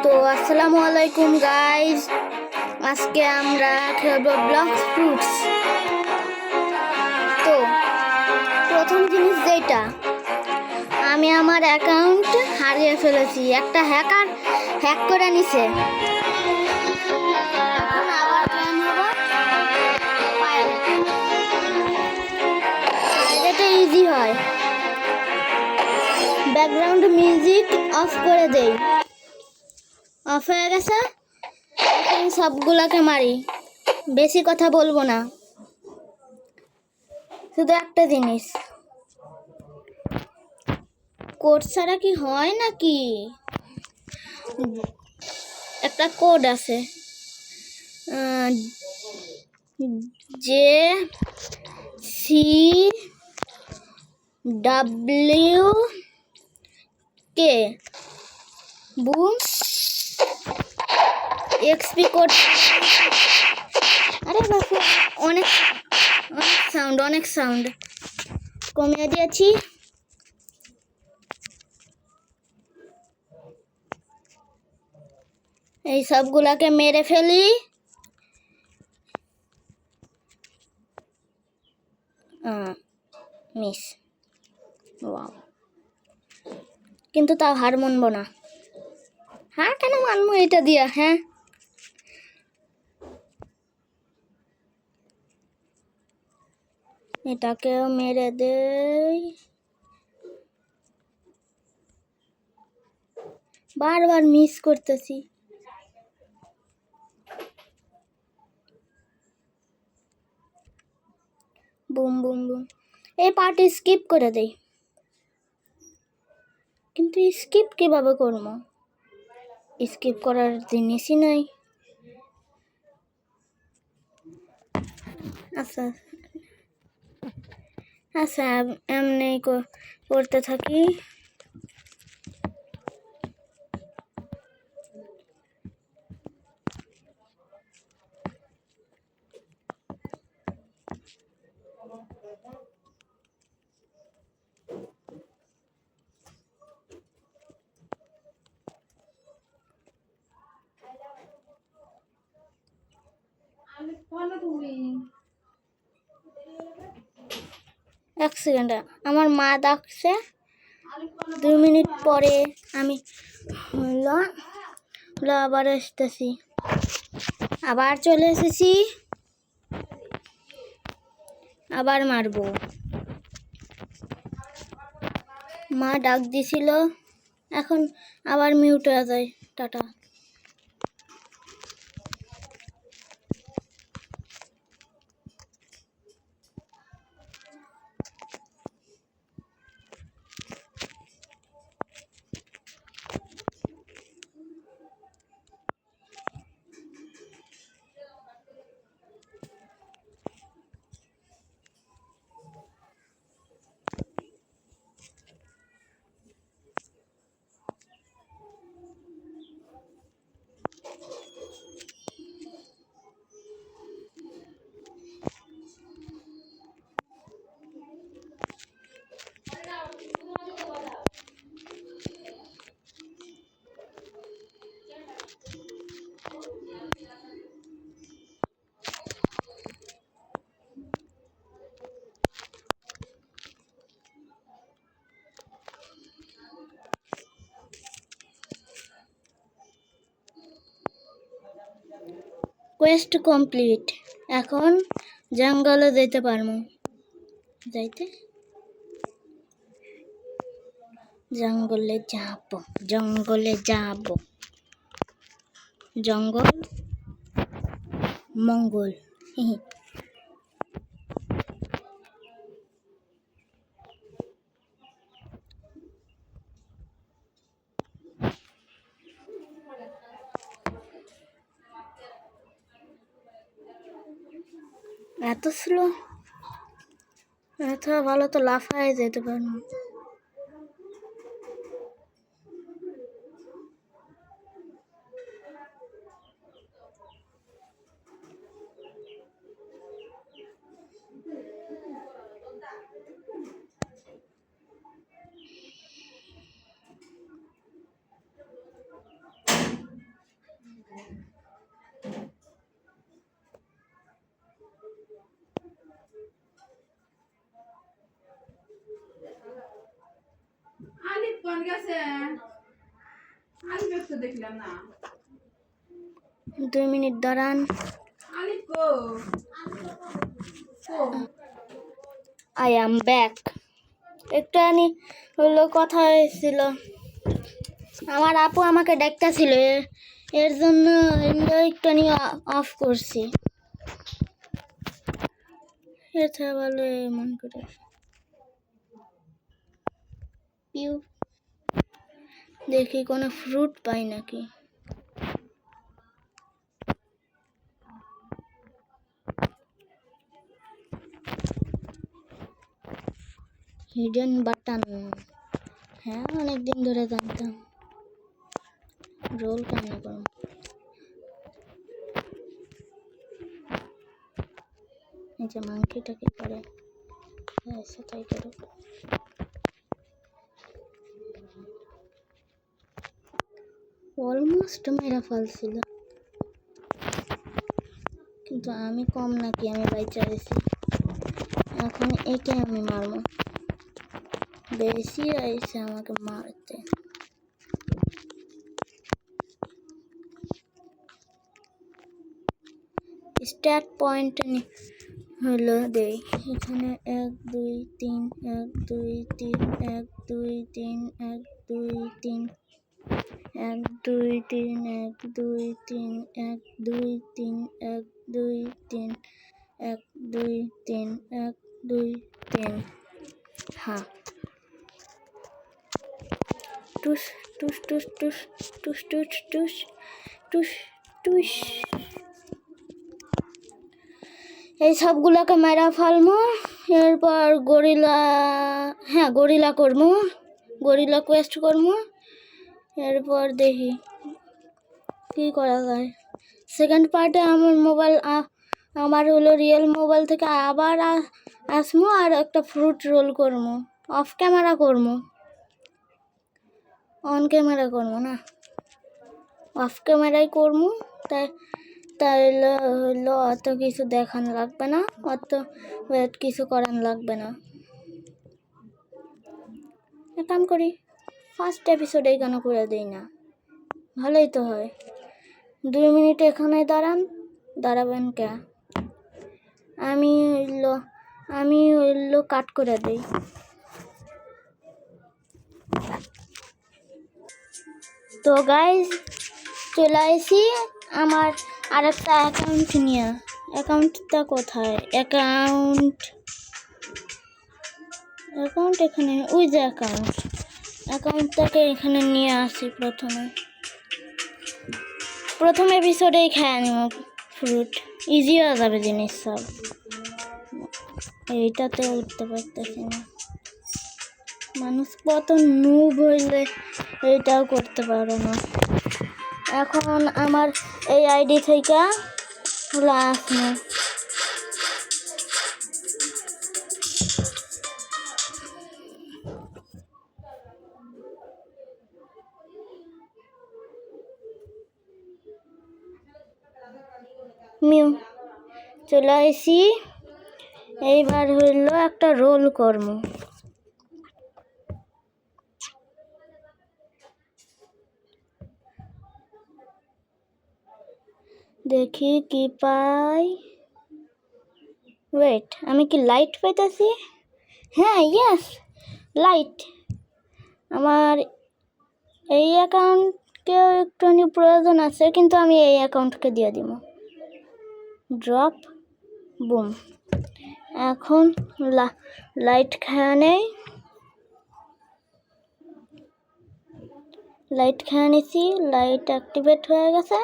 তো আসসালামু আলাইকুম গাইস, আজকে আমরা খেলবো ব্লক্স ফ্রুটস। তো প্রথম জিনিস যেটা, আমি আমার অ্যাকাউন্ট হারিয়ে ফেলেছি, একটা হ্যাকার হ্যাক করে নিছে। এখন আবার জয়েন হব। পাইরেটে ইজি হয়। ব্যাকগ্রাউন্ড মিউজিক অফ করে দেই। অফ হয়ে গেছে। এখন সবগুলাকে মারি, বেশি কথা বলবো না। শুধু একটা জিনিস, কোড ছাড়া কি হয় নাকি? একটা কোড আছে, যে C W K boom XP code. আরে বাপু, অনেক অনেক সাউন্ড কমিয়ে দিয়েছি। এই সবগুলাকে মেরে ফেলি। Miss, wow. কিন্তু তাও হার মানবো না। হার কেন মানবো এটা দিয়া? হ্যাঁ, এটাকেও মেরে দেই। বারবার মিস করতেছি। Broom boom broom. এই পার্টি স্কিপ করে দেই। কিন্তু স্কিপ কিভাবে করবো? স্কিপ করার জিনিসই নাই। আচ্ছা আচ্ছা, এমনি করতে থাকি। এক সেকেন্ড, আমার মা ডাকছে। 2 মিনিট পরে আমি আবার আসতেছি। আবার চলে এসেছি, আবার মারবো। মা ডাক দিছিল, এখন আবার মিউট হয়ে যায়। টাটা। Quest complete. এখন জঙ্গলে যেতে পারবো। জঙ্গলে যাব। জঙ্গল মঙ্গল। এত স্লো? এত ভালো তো লাফায় যেতে পারবো। দুই মিনিট দাঁড়ান। I am back. একটু হলো কথা হয়েছিল, আমার আপু আমাকে ডাকতেছিল, এর জন্য একটু অফ করছি। এটা বলে মন করে পিউ, দেখি কোনো ফ্রুট পাই নাকি। হিডেন বাটন, হ্যাঁ অনেকদিন ধরে জানতাম। রোল কেন করো, এই যে মাংকিটা কি করে, সেটাই করো। অলমোস্ট মেরা ফেলছিল, কিন্তু আমি কম নাকি, আমি বাইচা গেছি। এখন একে আমি মারবো, বেশি আইছে আমাকে মারতে। স্টার্ট পয়েন্ট হলো দেই, এখানে 1 2 3 1 2 3 1 2 3 1 2 3 1 2 3 1 2 3 1 2 3 1 2 3 1 2 3 1 2 3। হ্যাঁ, টুস টুস টুস টুস টুস টুস টুস টুস টুস। এই সবগুলোকে মেরা ফেলবো, এরপর গরিলা, হ্যাঁ গরিলা করবো, গরিলা কোয়েস্ট করবো। এরপর দেখি কি করা যায়। সেকেন্ড পার্টে আমার মোবাইল, আমার হলো রিয়েল মোবাইল থেকে আবার আসবো, আর একটা ফ্রুট রোল করবো। অফ ক্যামেরা করবো, অন ক্যামেরা করবো না, অফ ক্যামেরাই করবো। তাইলে হলো অত কিছু দেখানো লাগবে না, অত ওয়েট কিছু করানো লাগবে না। এক কাম করি, ফার্স্ট এপিসোডেই কেন করে দিই না, ভালোই তো হয়। 2 মিনিট এখানে দাঁড়াবেন কে, আমি হইলো কাট করে দিই। তো গাইজ চলে আসি আমার আরেকটা অ্যাকাউন্ট নিয়ে। অ্যাকাউন্টটা কোথায়, অ্যাকাউন্ট এখানে, ওই যে অ্যাকাউন্টটাকে এখানে নিয়ে আসি। প্রথম এপিসোডেই খেয়ে নিব ফ্রুট, ইজি হয়ে যাবে জিনিস সব। এইটাতে উঠতে পারতেছি না, মানুষ কত নুব হইলে এইটাও করতে পারো না। এখন আমার এই আইডি থেকে লাস্ট না, মিউ চলে আসি। এইবার হইল একটা রোল করব। দেখি কি পাই। ওয়েট, আমি কি লাইট পাইতেছি? হ্যাঁ ইয়েস, লাইট। আমার এই অ্যাকাউন্টকে একটু প্রয়োজন আছে, কিন্তু আমি এই অ্যাকাউন্টকে দিয়ে দিব। Drop, broom. এখন লাইট খেয়ে নেই, লাইট খেয়ে নিছি, লাইট অ্যাক্টিভেট হয়ে গেছে।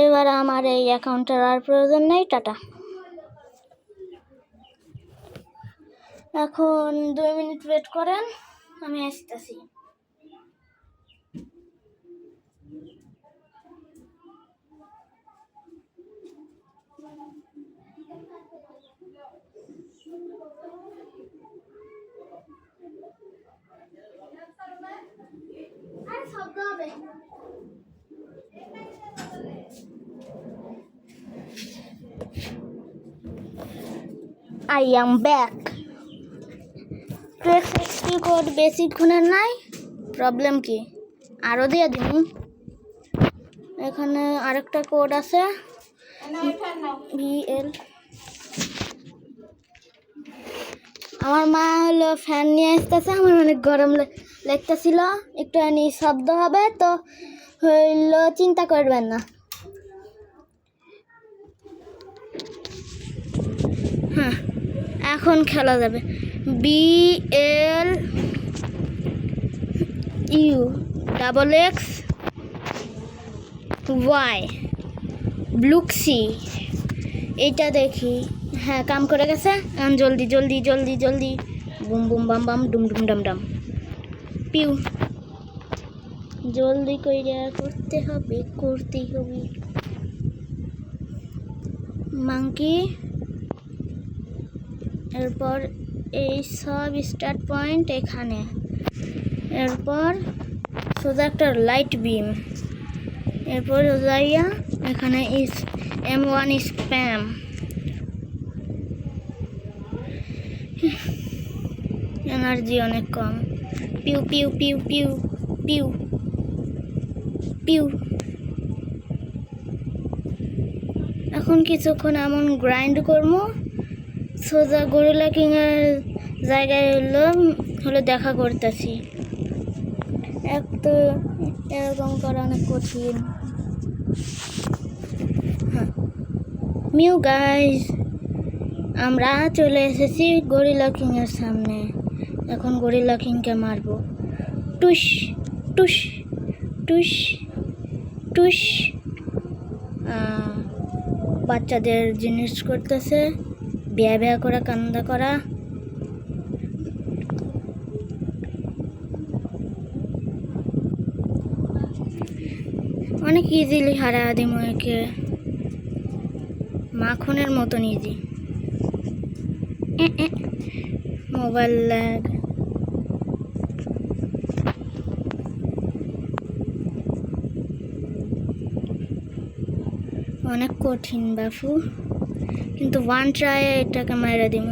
এবার আমার এই অ্যাকাউন্টের আর প্রয়োজন নেই, টাটা। এখন 2 মিনিট ওয়েট করেন, আমি আসতেছি। I am back. 2x code বেশিক্ষণের নাই, প্রবলেম কি? আরও দিয়ে দিন। এখানে আরেকটা কোড আছে VL। আমার মা হলো ফ্যান নিয়ে আসতেছে, আমার অনেক গরম লাগতেছিল, একটু শব্দ হবে তো হইলো, চিন্তা করবেন না। হ্যাঁ, এখন খেলা যাবে। BLUXY ব্লুক্সি, এইটা দেখি। হ্যাঁ, কাম করে গেছে। এখন জলদি জলদি জলদি জলদি, বুম বুম বাম বাম ডুম ডুম ডাম ডাম পিউ। জলদি কইরা করতেই হবে। মাঙ্কি, এরপর এই সব স্টার্ট পয়েন্ট এখানে, এরপর সোজা একটা লাইট বিম, এরপর যাইয়া এখানে M1 স্প্যাম। এনার্জি অনেক কম। Piu pew pew pew pew Piu. এখন কিছুক্ষণ এমন গ্রাইন্ড করবো, সোজা গরিলা কিংয়ের জায়গায় হলো দেখা করতেছি। এক তো এরকম করা অনেক কঠিন। হ্যাঁ, মিউ গাইজ, আমরা চলে এসেছি গরিলা কিংয়ের সামনে। এখন গরিলা কিংকে মারবো। টুস টুস টুস টুস। বাচ্চাদের জিনিস করতেছে, বিয়া বিয়া করা, কান্দা করা। অনেক ইজিলি হারা দিম একে, মাখনের মতন ইজি। Mobile lag. অনেক কঠিন বাপু, কিন্তু ওয়ান ট্রাই এটাকে মাইরা দিব।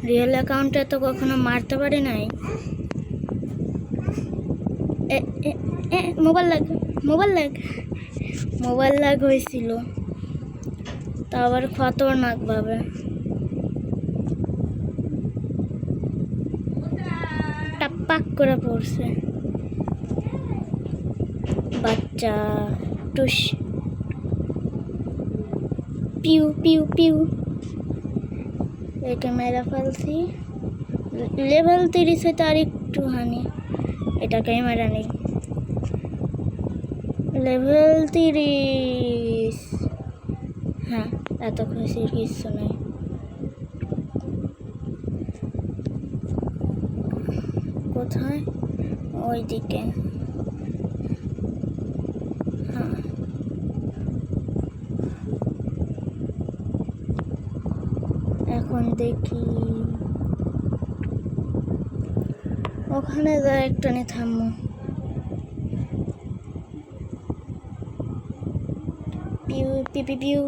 রিয়েল অ্যাকাউন্টে তো কখনো মারতে পারি নাই। Mobile lag mobile lag mobile lag হয়েছিল, তা আবার খতরনাকভাবে। টাপ্পাক করে পড়ছে বাচ্চা। টুস পিউ পিউ পিউ। এটা মেরা ফেলছি। লেভেল 30 হইতে আর একটুখানি, এটাকেই মেরা নেই। লেভেল 30। হ্যাঁ, এত খুশির কিছু নেই। কোথায়? ওইদিকে। হ্যাঁ, এখন দেখি ওখানে যা একটানে থামো। Pew pew pew pew.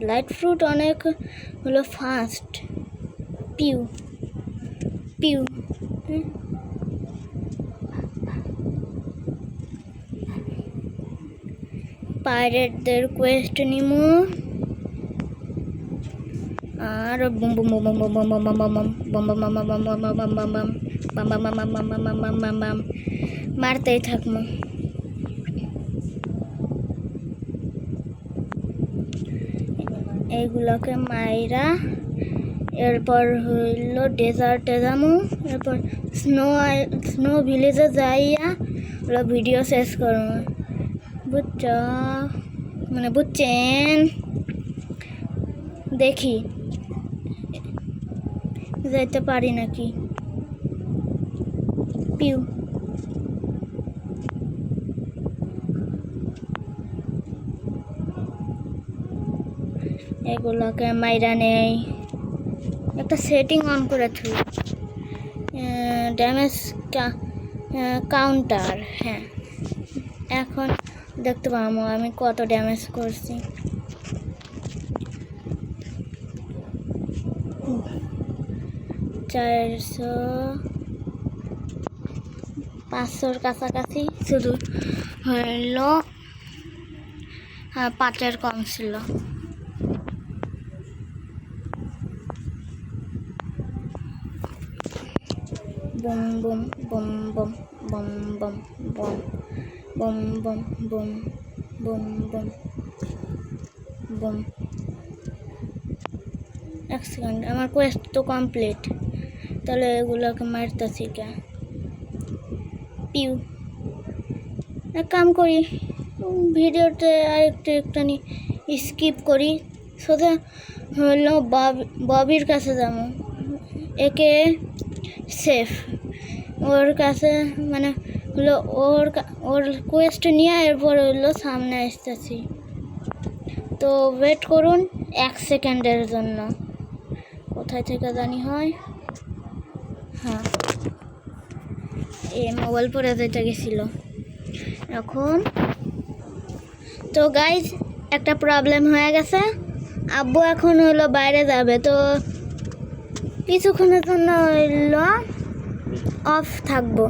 Light fruit অনেক হলো ফাস্ট। Pew pew. পাইরেটদের কোয়েস্ট নিমু, আর boom boom boom boom boom boom boom boom boom boom boom boom boom boom boom bam bam bam bam bam bam bam bam বাম মারতেই থাকবো। এইগুলোকে মাইরা এরপর হইল ডেজার্টে যাবো, এরপর স্নো ভিলেজে যাইয়া ওরা ভিডিও শেষ করবো। বুঝছ, মানে বুঝছেন? দেখি যাইতে পারি নাকি। পিউ। এগুলোকে মাইরা নেই। একটা সেটিং অন করে থুই, ড্যামেজ কাউন্টার। হ্যাঁ, এখন দেখতে পাবো আমি কত ড্যামেজ করছি। 400 500-র কাছাকাছি, শুধু হইল 5-এর কম ছিল। Broom boom boom boom boom boom boom boom boom boom boom boom broom. 1 second, আমার কোয়েস্ট তো কমপ্লিট, তাহলে এগুলোকে মারতেছি কে? পিউ। এক কাম করি, ভিডিওতে আরেকটু একটুখানি স্কিপ করি, সোজা হলো ববির কাছে যাবো। একে সেফ, ওর কাছে মানে হলো ওর কোয়েস্ট নিয়ে এরপর হলো সামনে আসতেছি। তো ওয়েট করুন 1 সেকেন্ডের জন্য। কোথায় থেকে জানি হয়? হ্যাঁ, মোবাইল পরে যেতে গেছিল এখন। তো গাইজ, একটা প্রবলেম হয়ে গেছে, আব্বু এখন হলো বাইরে যাবে, তো কিছুক্ষণের জন্য হইলো অফ থাকবো।